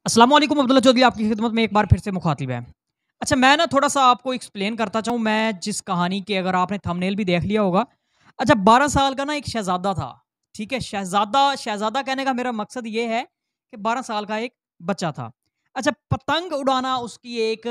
السلام علیکم عبداللہ چودھری آپ کی خدمت میں ایک بار پھر سے مخاطب ہے۔ اچھا میں نا تھوڑا سا آپ کو ایکسپلین کرتا چاہوں میں جس کہانی کے اگر آپ نے تھمبنیل بھی دیکھ لیا ہوگا۔ اچھا 12 سال کا نا ایک شہزادہ تھا، ٹھیک ہے؟ شہزادہ کہنے کا میرا مقصد یہ ہے کہ 12 سال کا ایک بچہ تھا۔ اچھا پتنگ اڑانا اس کی ایک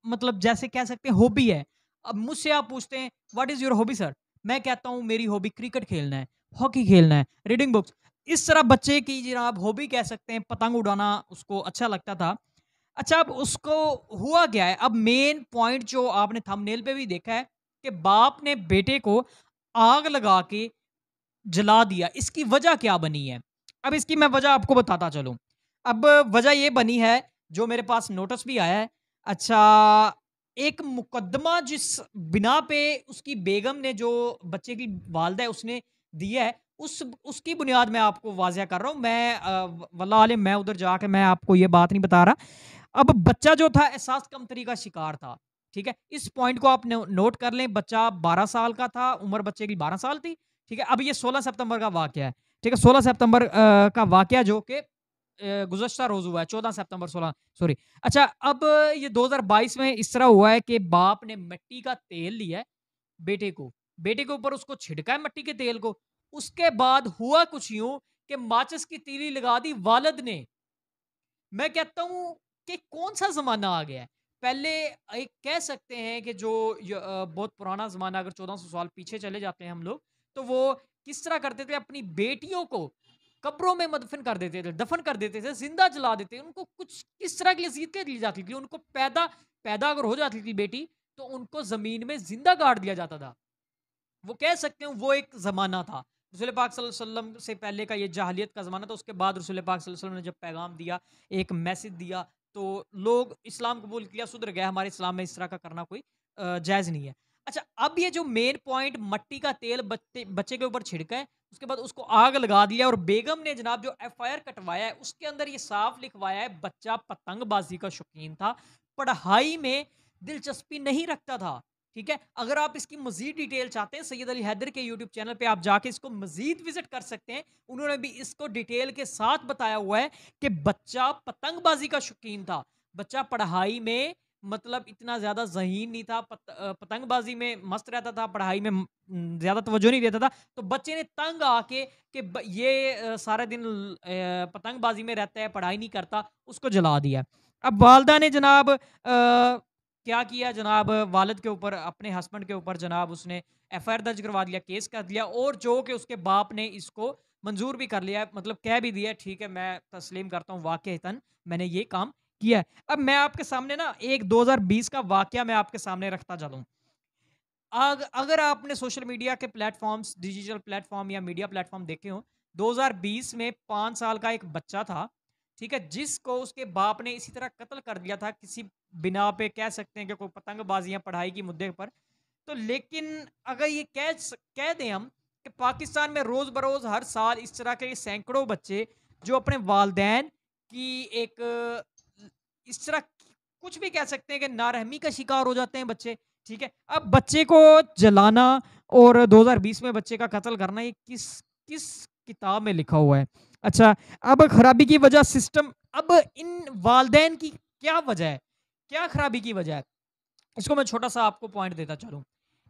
مطلب جیسے کہہ سکتے ہیں ہابی ہے۔ اب مجھ سے آپ پوچھتے ہیں واٹ از یور ہابی سر؟ میں کہتا ہوں میری ہابی کرکٹ کھیلنا ہے، ہاکی کھیلنا ہے، ریڈنگ بکس۔ اس طرح بچے کی جناب ہابی کہہ سکتے ہیں پتنگ اڑانا اس کو اچھا لگتا تھا۔ اچھا اب اس کو ہوا کیا ہے؟ اب مین پوائنٹ جو آپ نے تھمبنیل پہ بھی دیکھا ہے کہ باپ نے بیٹے کو آگ لگا کے جلا دیا۔ اس کی وجہ کیا بنی ہے؟ اب اس کی میں وجہ آپ کو بتاتا چلوں۔ اب وجہ یہ بنی ہے جو میرے پاس نوٹس بھی آیا ہے۔ اچھا ایک مقدمہ جس بنا پہ اس کی بیگم نے جو بچے کی والدہ ہے اس نے دیا ہے اس کی بنیاد میں آپ کو واضح کر رہا ہوں۔ میں واللہ عالم میں ادھر جا کے میں آپ کو یہ بات نہیں بتا رہا۔ اب بچہ جو تھا احساس کمتری کا شکار تھا، ٹھیک ہے؟ اس پوائنٹ کو آپ نوٹ کر لیں۔ بچہ 12 سال کا تھا، عمر بچے کی 12 سال تھی، ٹھیک ہے؟ اب یہ 16 ستمبر کا واقعہ ہے، ٹھیک ہے؟ 16 ستمبر کا واقعہ جو کہ گزشتہ روز ہوا ہے، 14 ستمبر 16 سوری۔ اچھا اب یہ 2022 میں اس طرح ہوا ہے کہ باپ نے مٹی کا تیل لیا ہے بیٹے کے اوپر اس کو چھڑکا ہے مٹی کے تیل کو۔ اس کے بعد ہوا کچھ یوں کہ ماچس کی تیلی لگا دی والد نے۔ میں کہتا ہوں کہ کون سا زمانہ آ گیا ہے؟ پہلے ایک کہہ سکتے ہیں کہ جو بہت پرانا زمانہ، اگر 1400 سال پیچھے چلے جاتے ہیں ہم لوگ، تو وہ کس طرح کرتے تھے؟ اپنی بیٹیوں کو قبروں میں مدفن کر دیتے تھے، دفن کر دیتے تھے، زندہ جلا دیتے، ان کو کچھ کس طرح کی عزیتیں دی جاتی تھی؟ ان کو پیدا اگر ہو جاتی تھی بیٹی تو ان کو زمین میں زندہ گاڑ دیا جاتا تھا۔ وہ کہہ سکتے ہیں وہ ایک زمانہ تھا۔ رسول پاک صلی اللہ علیہ وسلم سے پہلے کا یہ جاہلیت کا زمانہ تھا۔ اس کے بعد رسول پاک صلی اللہ علیہ وسلم نے جب پیغام دیا، ایک میسج دیا، تو لوگ اسلام قبول کیا، سدھر گئے۔ ہمارے اسلام میں اس طرح کا کرنا کوئی جائز نہیں ہے۔ اچھا اب یہ جو مین پوائنٹ مٹی کا تیل بچے کے اوپر چھڑکا ہے، اس کے بعد اس کو آگ لگا دیا، اور بیگم نے جناب جو ایف آئی آر کٹوایا ہے اس کے اندر یہ صاف لکھوایا ہے بچہ پتنگ بازی کا شوقین تھا، پڑھائی میں دلچسپی نہیں رکھتا تھا، ٹھیک ہے؟ اگر آپ اس کی مزید ڈیٹیل چاہتے ہیں سید علی حیدر کے یوٹیوب چینل پہ آپ جا کے اس کو مزید وزٹ کر سکتے ہیں۔ انہوں نے بھی اس کو ڈیٹیل کے ساتھ بتایا ہوا ہے کہ بچہ پتنگ بازی کا شوقین تھا، بچہ پڑھائی میں مطلب اتنا زیادہ ذہین نہیں تھا، پتنگ بازی میں مست رہتا تھا، پڑھائی میں زیادہ توجہ نہیں دیتا تھا۔ تو بچے نے تنگ آ کے کہ یہ سارے دن پتنگ بازی میں رہتا ہے، پڑھائی نہیں کرتا، اس کو جلا دیا۔ اب والدہ نے جناب کیا کیا جناب؟ والد کے اوپر، اپنے ہسبینڈ کے اوپر جناب اس نے ایف آئی آر درج کروا دیا، کیس کر دیا، اور جو کہ اس کے باپ نے اس کو منظور بھی کر لیا ہے، مطلب کہہ بھی دیا ہے ٹھیک ہے میں تسلیم کرتا ہوں واقعتاً میں نے یہ کام کیا ہے۔ اب میں آپ کے سامنے نا ایک 2020 کا واقعہ میں آپ کے سامنے رکھتا چلوں۔ اگر آپ نے سوشل میڈیا کے platforms, digital platform یا میڈیا پلیٹ فارم دیکھے ہوں، 2020 میں 5 سال کا ایک بچہ تھا، ٹھیک ہے، جس کو اس کے باپ نے اسی طرح قتل کر دیا تھا کسی بنا پہ، کہہ سکتے ہیں کہ کوئی پتنگ بازیاں پڑھائی کی مدعے پر۔ تو لیکن اگر یہ کہہ دیں ہم کہ پاکستان میں روز بروز ہر سال اس طرح کے سینکڑوں بچے جو اپنے والدین کی ایک اس طرح کچھ بھی کہہ سکتے ہیں کہ نارحمی کا شکار ہو جاتے ہیں بچے، ٹھیک ہے؟ اب بچے کو جلانا اور 2020 میں بچے کا قتل کرنا یہ کس کتاب میں لکھا ہوا ہے؟ اچھا اب خرابی کی وجہ سسٹم، اب ان والدین کی کیا وجہ ہے؟ کیا خرابی کی وجہ ہے؟ اس کو میں چھوٹا سا آپ کو پوائنٹ دیتا چلوں۔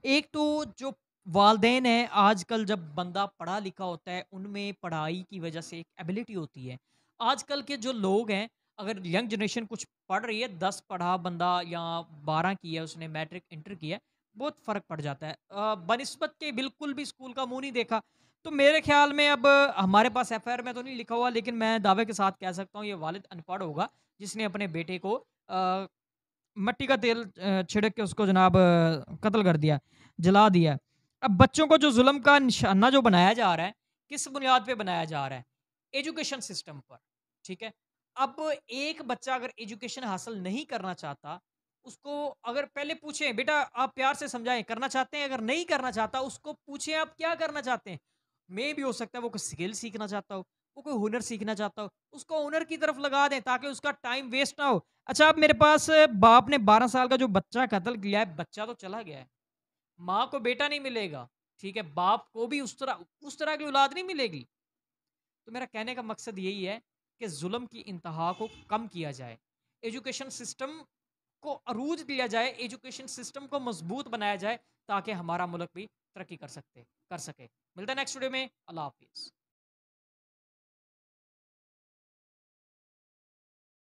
ایک تو جو والدین ہیں، آج کل جب بندہ پڑھا لکھا ہوتا ہے ان میں پڑھائی کی وجہ سے ایک ایبلٹی ہوتی ہے۔ آج کل کے جو لوگ ہیں، اگر ینگ جنریشن کچھ پڑھ رہی ہے، 10 پڑھا بندہ یا 12 کی ہے، اس نے میٹرک انٹر کیا ہے، بہت فرق پڑ جاتا ہے بنسبت کے بالکل بھی اسکول کا منہ نہیں دیکھا۔ تو میرے خیال میں اب ہمارے پاس ایف آئی آر میں تو نہیں لکھا ہوا، لیکن میں دعوے کے ساتھ کہہ سکتا ہوں یہ والد ان پڑھ ہوگا جس نے اپنے بیٹے کو مٹی کا تیل چھڑک کے اس کو جناب قتل کر دیا، جلا دیا۔ اب بچوں کو جو ظلم کا نشانہ جو بنایا جا رہا ہے، کس بنیاد پہ بنایا جا رہا ہے؟ ایجوکیشن سسٹم پر، ٹھیک ہے؟ اب ایک بچہ اگر ایجوکیشن حاصل نہیں کرنا چاہتا، اس کو اگر پہلے پوچھیں بیٹا آپ پیار سے سمجھائیں کرنا چاہتے ہیں، اگر نہیں کرنا چاہتا اس کو پوچھیں آپ کیا کرنا چاہتے ہیں؟ میں بھی ہو سکتا ہے وہ کوئی سکل سیکھنا چاہتا ہو، وہ کوئی ہنر سیکھنا چاہتا ہو، اس کو ہنر کی طرف لگا دیں تاکہ اس کا ٹائم ویسٹ نہ ہو۔ اچھا اب میرے پاس باپ نے 12 سال کا جو بچہ قتل کیا ہے، بچہ تو چلا گیا ہے، ماں کو بیٹا نہیں ملے گا، ٹھیک ہے؟ باپ کو بھی اس طرح کی اولاد نہیں ملے گی۔ تو میرا کہنے کا مقصد یہی ہے کہ ظلم کی انتہا کو کم کیا جائے، ایجوکیشن سسٹم کو عروج دیا جائے، ایجوکیشن سسٹم کو مضبوط بنایا جائے تاکہ ہمارا ملک بھی ترقی کر سکے۔ ملتا ہے نیکسٹ ویڈیو میں، اللہ حافظ۔